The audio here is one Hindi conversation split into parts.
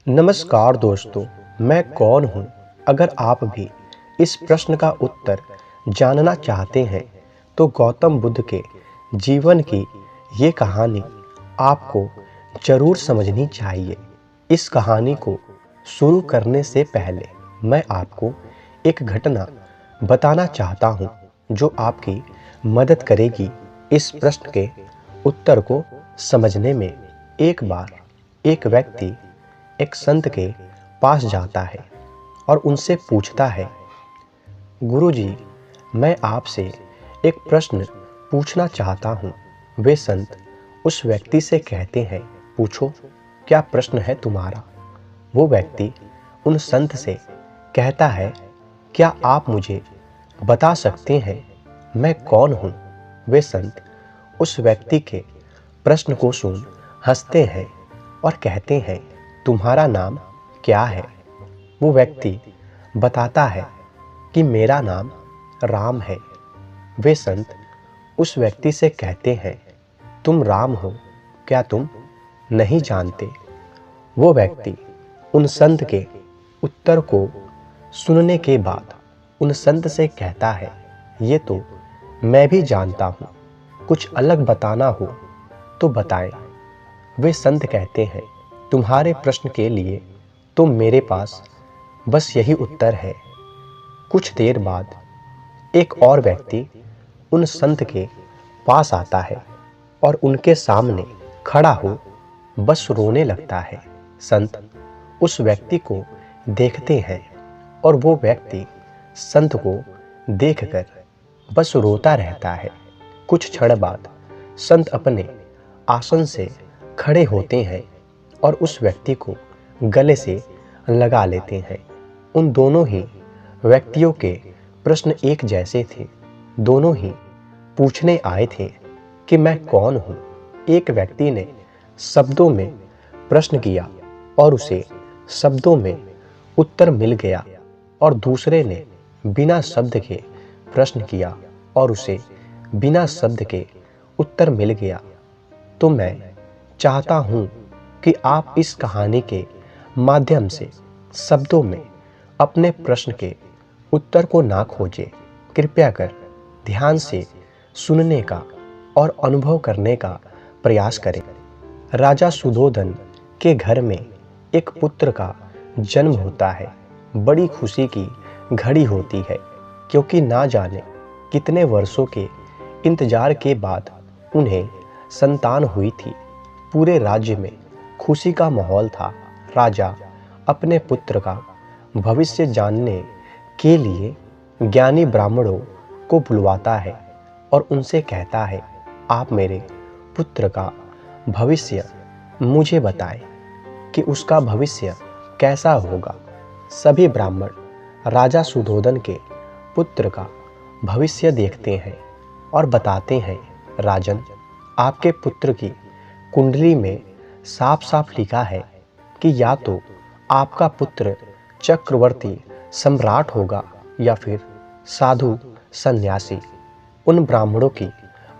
नमस्कार दोस्तों, मैं कौन हूँ? अगर आप भी इस प्रश्न का उत्तर जानना चाहते हैं तो गौतम बुद्ध के जीवन की ये कहानी आपको जरूर समझनी चाहिए। इस कहानी को शुरू करने से पहले मैं आपको एक घटना बताना चाहता हूँ जो आपकी मदद करेगी इस प्रश्न के उत्तर को समझने में। एक बार एक व्यक्ति एक संत के पास जाता है और उनसे पूछता है, गुरुजी, मैं आपसे एक प्रश्न पूछना चाहता हूँ। वे संत उस व्यक्ति से कहते हैं, पूछो, क्या प्रश्न है तुम्हारा? वो व्यक्ति उन संत से कहता है, क्या आप मुझे बता सकते हैं मैं कौन हूँ? वे संत उस व्यक्ति के प्रश्न को सुन हंसते हैं और कहते हैं, तुम्हारा नाम क्या है? वो व्यक्ति बताता है कि मेरा नाम राम है। वे संत उस व्यक्ति से कहते हैं, तुम राम हो, क्या तुम नहीं जानते? वो व्यक्ति उन संत के उत्तर को सुनने के बाद उन संत से कहता है, ये तो मैं भी जानता हूँ, कुछ अलग बताना हो तो बताएं। वे संत कहते हैं, तुम्हारे प्रश्न के लिए तो मेरे पास बस यही उत्तर है। कुछ देर बाद एक और व्यक्ति उन संत के पास आता है और उनके सामने खड़ा हो बस रोने लगता है। संत उस व्यक्ति को देखते हैं और वो व्यक्ति संत को देखकर बस रोता रहता है। कुछ क्षण बाद संत अपने आसन से खड़े होते हैं और उस व्यक्ति को गले से लगा लेते हैं। उन दोनों ही व्यक्तियों के प्रश्न एक जैसे थे। दोनों ही पूछने आए थे कि मैं कौन हूँ। एक व्यक्ति ने शब्दों में प्रश्न किया और उसे शब्दों में उत्तर मिल गया और दूसरे ने बिना शब्द के प्रश्न किया और उसे बिना शब्द के उत्तर मिल गया। तो मैं चाहता हूँ कि आप इस कहानी के माध्यम से शब्दों में अपने प्रश्न के उत्तर को ना खोजें। कृपया कर ध्यान से सुनने का और अनुभव करने का प्रयास करें। राजा सुधोधन के घर में एक पुत्र का जन्म होता है। बड़ी खुशी की घड़ी होती है क्योंकि ना जाने कितने वर्षों के इंतजार के बाद उन्हें संतान हुई थी। पूरे राज्य में खुशी का माहौल था। राजा अपने पुत्र का भविष्य जानने के लिए ज्ञानी ब्राह्मणों को बुलवाता है और उनसे कहता है, आप मेरे पुत्र का भविष्य मुझे बताएं कि उसका भविष्य कैसा होगा। सभी ब्राह्मण राजा सुधोधन के पुत्र का भविष्य देखते हैं और बताते हैं, राजन, आपके पुत्र की कुंडली में साफ साफ लिखा है कि या तो आपका पुत्र चक्रवर्ती सम्राट होगा या फिर साधु सन्यासी। उन ब्राह्मणों की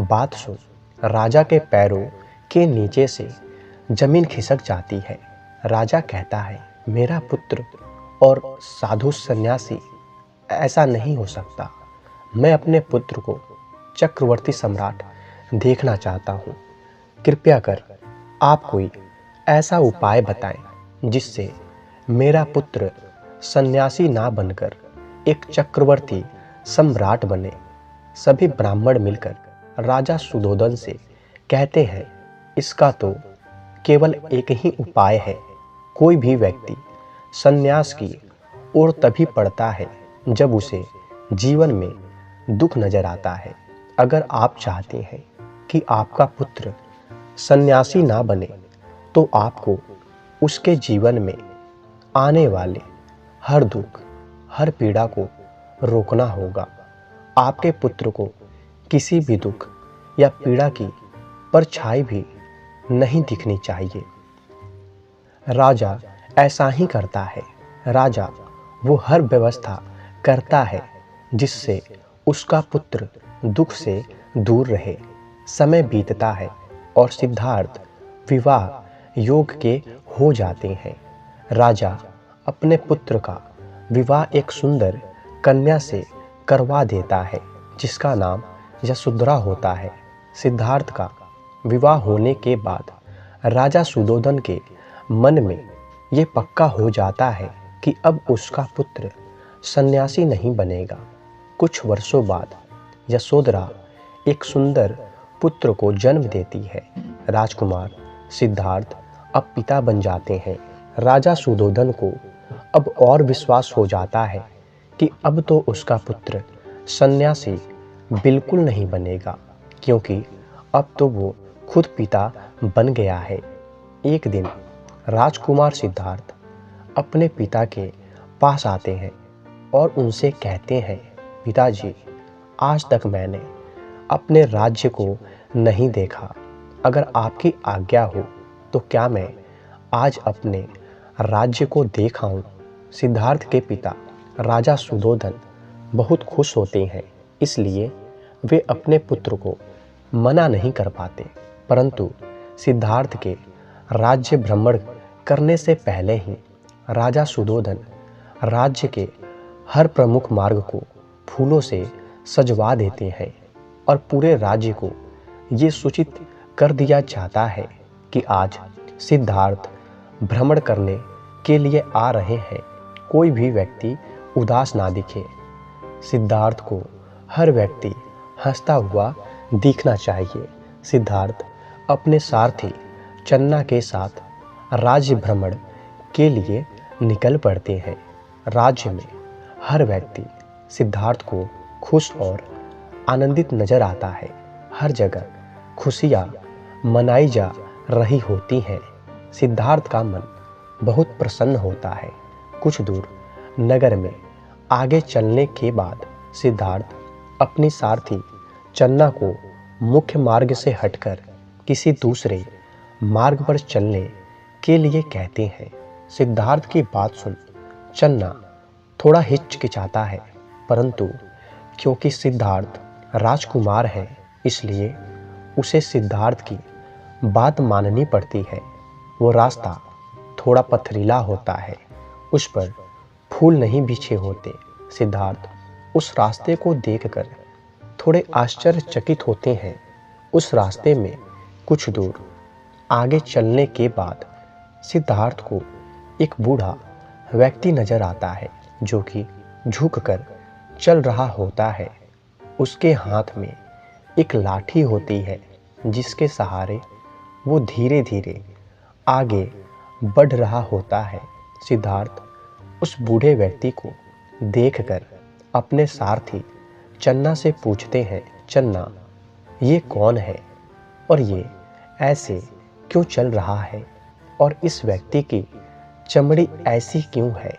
बात सुन राजा के पैरों के नीचे से जमीन खिसक जाती है। राजा कहता है, मेरा पुत्र और साधु सन्यासी, ऐसा नहीं हो सकता। मैं अपने पुत्र को चक्रवर्ती सम्राट देखना चाहता हूँ। कृपया कर आप कोई ऐसा उपाय बताएं जिससे मेरा पुत्र सन्यासी ना बनकर एक चक्रवर्ती सम्राट बने। सभी ब्राह्मण मिलकर राजा सुधोधन से कहते हैं, इसका तो केवल एक ही उपाय है। कोई भी व्यक्ति सन्यास की ओर तभी पड़ता है जब उसे जीवन में दुख नजर आता है। अगर आप चाहते हैं कि आपका पुत्र सन्यासी ना बने तो आपको उसके जीवन में आने वाले हर दुख, हर पीड़ा को रोकना होगा। आपके पुत्र को किसी भी दुख या पीड़ा की परछाई भी नहीं दिखनी चाहिए। राजा ऐसा ही करता है। राजा वो हर व्यवस्था करता है जिससे उसका पुत्र दुख से दूर रहे। समय बीतता है और सिद्धार्थ विवाह योग के हो जाते हैं। राजा अपने पुत्र का विवाह एक सुंदर कन्या से करवा देता है जिसका नाम यशोधरा होता है। सिद्धार्थ का विवाह होने के बाद राजा सुधोधन के मन में ये पक्का हो जाता है कि अब उसका पुत्र सन्यासी नहीं बनेगा। कुछ वर्षों बाद यशोधरा एक सुंदर पुत्र को जन्म देती है। राजकुमार सिद्धार्थ अब पिता बन जाते हैं। राजा सुधोधन को अब और विश्वास हो जाता है कि अब तो उसका पुत्र सन्यासी बिल्कुल नहीं बनेगा, क्योंकि अब तो वो खुद पिता बन गया है। एक दिन राजकुमार सिद्धार्थ अपने पिता के पास आते हैं और उनसे कहते हैं, पिताजी, आज तक मैंने अपने राज्य को नहीं देखा। अगर आपकी आज्ञा हो तो क्या मैं आज अपने राज्य को देख आऊं? सिद्धार्थ के पिता राजा सुधोधन बहुत खुश होते हैं, इसलिए वे अपने पुत्र को मना नहीं कर पाते। परंतु सिद्धार्थ के राज्य भ्रमण करने से पहले ही राजा सुधोधन राज्य के हर प्रमुख मार्ग को फूलों से सजवा देते हैं और पूरे राज्य को ये सूचित कर दिया जाता है कि आज सिद्धार्थ भ्रमण करने के लिए आ रहे हैं। कोई भी व्यक्ति उदास ना दिखे। सिद्धार्थ को हर व्यक्ति हंसता हुआ दिखना चाहिए। सिद्धार्थ अपने सारथी चन्ना के साथ राज्य भ्रमण के लिए निकल पड़ते हैं। राज्य में हर व्यक्ति सिद्धार्थ को खुश और आनंदित नजर आता है। हर जगह खुशियाँ मनाई जा रही होती हैं। सिद्धार्थ का मन बहुत प्रसन्न होता है। कुछ दूर नगर में आगे चलने के बाद सिद्धार्थ अपनी सारथी चन्ना को मुख्य मार्ग से हटकर किसी दूसरे मार्ग पर चलने के लिए कहते हैं। सिद्धार्थ की बात सुन चन्ना थोड़ा हिचकिचाता है, परंतु क्योंकि सिद्धार्थ राजकुमार है इसलिए उसे सिद्धार्थ की बात माननी पड़ती है। वो रास्ता थोड़ा पथरीला होता है, उस पर फूल नहीं बिछे होते। सिद्धार्थ उस रास्ते को देखकर थोड़े आश्चर्यचकित होते हैं। उस रास्ते में कुछ दूर आगे चलने के बाद सिद्धार्थ को एक बूढ़ा व्यक्ति नजर आता है जो कि झुककर चल रहा होता है। उसके हाथ में एक लाठी होती है जिसके सहारे वो धीरे धीरे आगे बढ़ रहा होता है। सिद्धार्थ उस बूढ़े व्यक्ति को देखकर अपने सारथी चन्ना से पूछते हैं, चन्ना, ये कौन है और ये ऐसे क्यों चल रहा है और इस व्यक्ति की चमड़ी ऐसी क्यों है,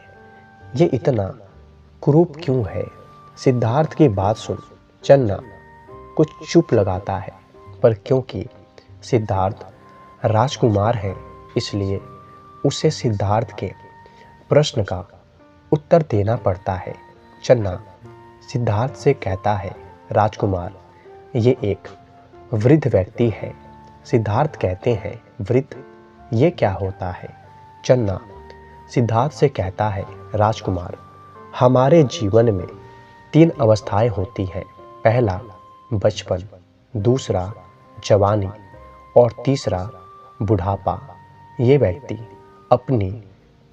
ये इतना कुरूप क्यों है? सिद्धार्थ की बात सुन चन्ना कुछ चुप लगाता है, पर क्योंकि सिद्धार्थ राजकुमार है इसलिए उसे सिद्धार्थ के प्रश्न का उत्तर देना पड़ता है। चन्ना सिद्धार्थ से कहता है, राजकुमार, ये एक वृद्ध व्यक्ति है। सिद्धार्थ कहते हैं, वृद्ध, ये क्या होता है? चन्ना सिद्धार्थ से कहता है, राजकुमार, हमारे जीवन में 3 अवस्थाएं होती हैं। पहला बचपन, दूसरा जवानी और तीसरा बुढ़ापा। ये व्यक्ति अपनी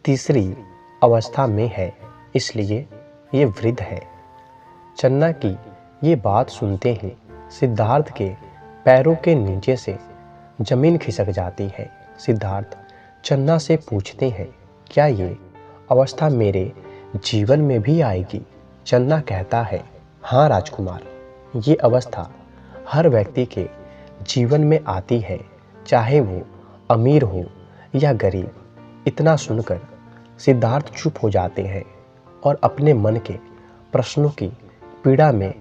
तीसरी अवस्था में है इसलिए ये वृद्ध है। चन्ना की ये बात सुनते ही सिद्धार्थ के पैरों के नीचे से जमीन खिसक जाती है। सिद्धार्थ चन्ना से पूछते हैं, क्या ये अवस्था मेरे जीवन में भी आएगी? चन्ना कहता है, हाँ राजकुमार, ये अवस्था हर व्यक्ति के जीवन में आती है, चाहे वो अमीर हो या गरीब। इतना सुनकर सिद्धार्थ चुप हो जाते हैं और अपने मन के प्रश्नों की पीड़ा में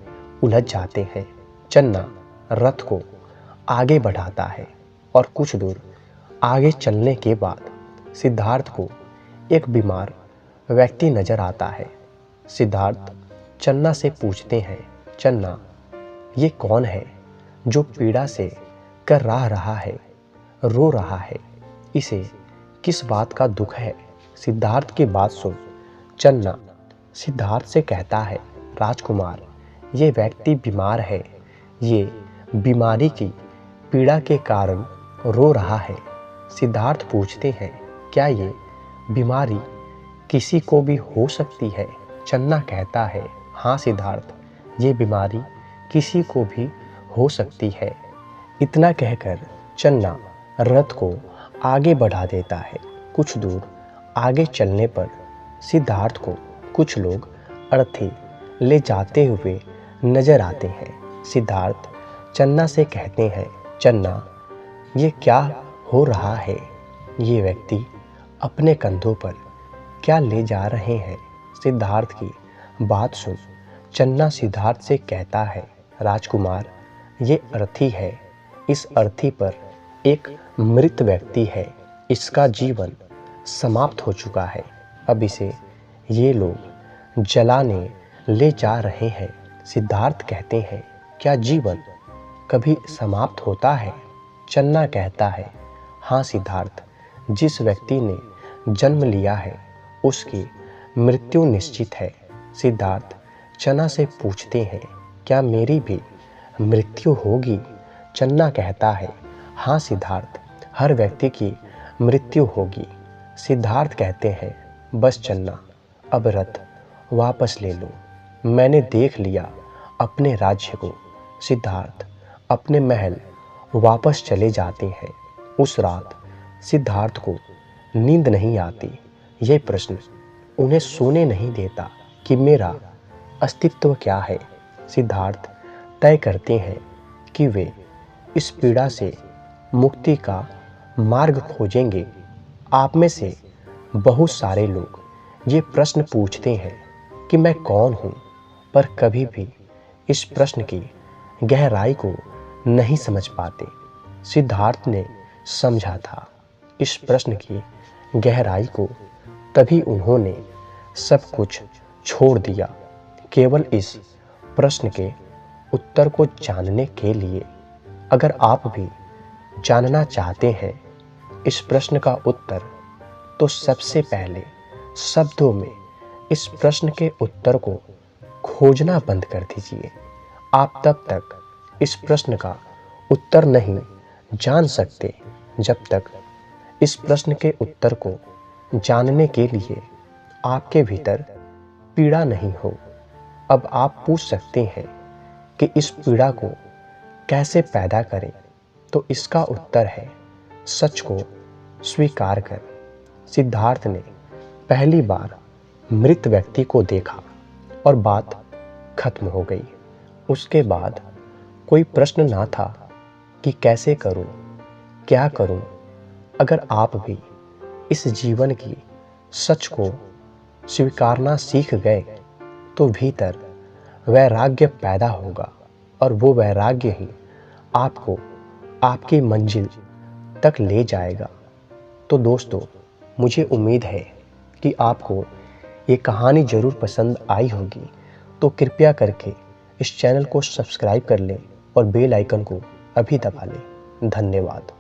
उलझ जाते हैं। चन्ना रथ को आगे बढ़ाता है और कुछ दूर आगे चलने के बाद सिद्धार्थ को एक बीमार व्यक्ति नजर आता है। सिद्धार्थ चन्ना से पूछते हैं, चन्ना, ये कौन है जो पीड़ा से कर्रा रहा है, रो रहा है? इसे किस बात का दुख है? सिद्धार्थ की बात सुन चन्ना सिद्धार्थ से कहता है, राजकुमार, ये व्यक्ति बीमार है। ये बीमारी की पीड़ा के कारण रो रहा है। सिद्धार्थ पूछते हैं, क्या ये बीमारी किसी को भी हो सकती है? चन्ना कहता है, हाँ सिद्धार्थ, ये बीमारी किसी को भी हो सकती है। इतना कहकर चन्ना रथ को आगे बढ़ा देता है। कुछ दूर आगे चलने पर सिद्धार्थ को कुछ लोग अर्थी ले जाते हुए नजर आते हैं। सिद्धार्थ चन्ना से कहते हैं, चन्ना, ये क्या हो रहा है? ये व्यक्ति अपने कंधों पर क्या ले जा रहे हैं? सिद्धार्थ की बात सुन चन्ना सिद्धार्थ से कहता है, राजकुमार, ये अर्थी है। इस अर्थी पर एक मृत व्यक्ति है। इसका जीवन समाप्त हो चुका है। अब इसे ये लोग जलाने ले जा रहे हैं। सिद्धार्थ कहते हैं, क्या जीवन कभी समाप्त होता है? चन्ना कहता है, हाँ सिद्धार्थ, जिस व्यक्ति ने जन्म लिया है उसकी मृत्यु निश्चित है। सिद्धार्थ चन्ना से पूछते हैं, क्या मेरी भी मृत्यु होगी? चन्ना कहता है, हाँ सिद्धार्थ, हर व्यक्ति की मृत्यु होगी। सिद्धार्थ कहते हैं, बस चन्ना, अब रथ वापस ले लो। मैंने देख लिया अपने राज्य को। सिद्धार्थ अपने महल वापस चले जाते हैं। उस रात सिद्धार्थ को नींद नहीं आती। यह प्रश्न उन्हें सोने नहीं देता कि मेरा अस्तित्व क्या है। सिद्धार्थ तय करते हैं कि वे इस पीड़ा से मुक्ति का मार्ग खोजेंगे। आप में से बहुत सारे लोग ये प्रश्न पूछते हैं कि मैं कौन हूँ, पर कभी भी इस प्रश्न की गहराई को नहीं समझ पाते। सिद्धार्थ ने समझा था इस प्रश्न की गहराई को, तभी उन्होंने सब कुछ छोड़ दिया, केवल इस प्रश्न के उत्तर को जानने के लिए। अगर आप भी जानना चाहते हैं इस प्रश्न का उत्तर, तो सबसे पहले शब्दों में इस प्रश्न के उत्तर को खोजना बंद कर दीजिए। आप तब तक इस प्रश्न का उत्तर नहीं जान सकते जब तक इस प्रश्न के उत्तर को जानने के लिए आपके भीतर पीड़ा नहीं हो। अब आप पूछ सकते हैं कि इस पीड़ा को कैसे पैदा करें, तो इसका उत्तर है सच को स्वीकार कर। सिद्धार्थ ने पहली बार मृत व्यक्ति को देखा और बात खत्म हो गई। उसके बाद कोई प्रश्न ना था कि कैसे करूं, क्या करूं। अगर आप भी इस जीवन की सच को स्वीकारना सीख गए तो भीतर वैराग्य पैदा होगा, और वो वैराग्य ही आपको आपकी मंजिल तक ले जाएगा। तो दोस्तों, मुझे उम्मीद है कि आपको ये कहानी ज़रूर पसंद आई होगी। तो कृपया करके इस चैनल को सब्सक्राइब कर लें और बेल आइकन को अभी दबा लें। धन्यवाद।